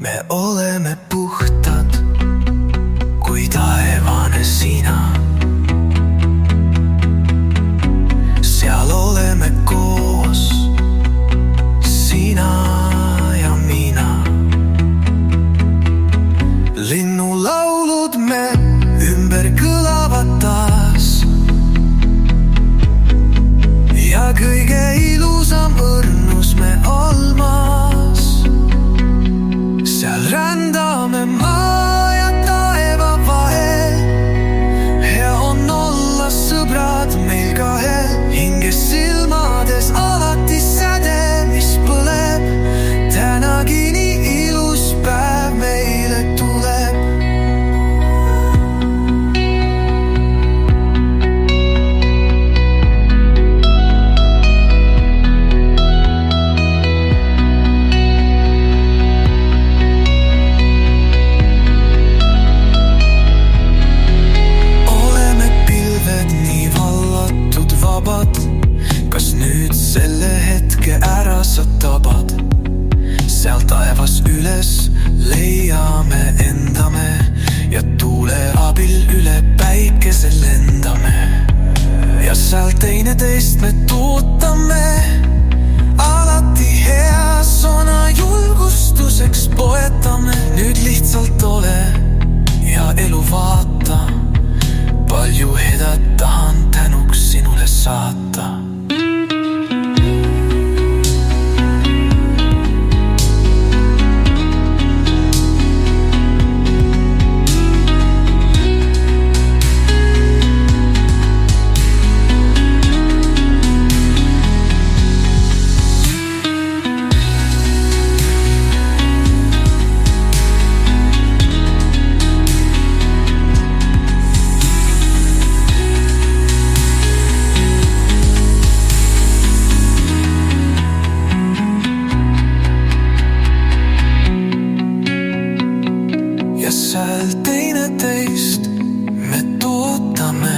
me oleme puhtad kui taevane sina. Seal oleme koos, sina ja mina. Linnulaulud me ümber kõlavad taas ja kõige ilusam õrnus me olmas. Seal rändame maa ja taeva vahel. Hea on olla sõbrad meil kahel. Hinges silmades alati säde, mis põleb. Tänagi nii ilus päev meile tuleb. Kas nüüd selle hetke ära sa tabad? Seal taevas üles leiame endame ja tuule abil üle päikese lendame. Ja seal teineteist me tuutame. Alati hea sõna julgustuseks poetame. Nüüd lihtsalt ole ja elu vaata. Palju head tahan tänuks sinule saata. Seal teineteist me tuutame.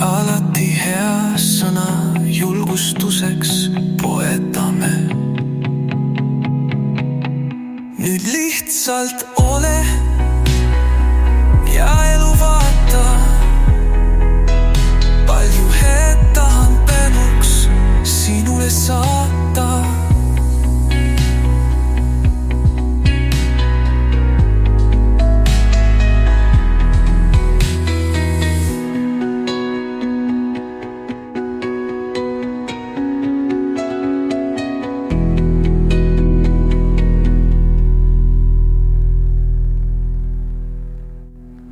Alati hea sõna julgustuseks poetame. Nüüd lihtsalt ole ja elu vaata. Palju head tahan tänuks sinule saata.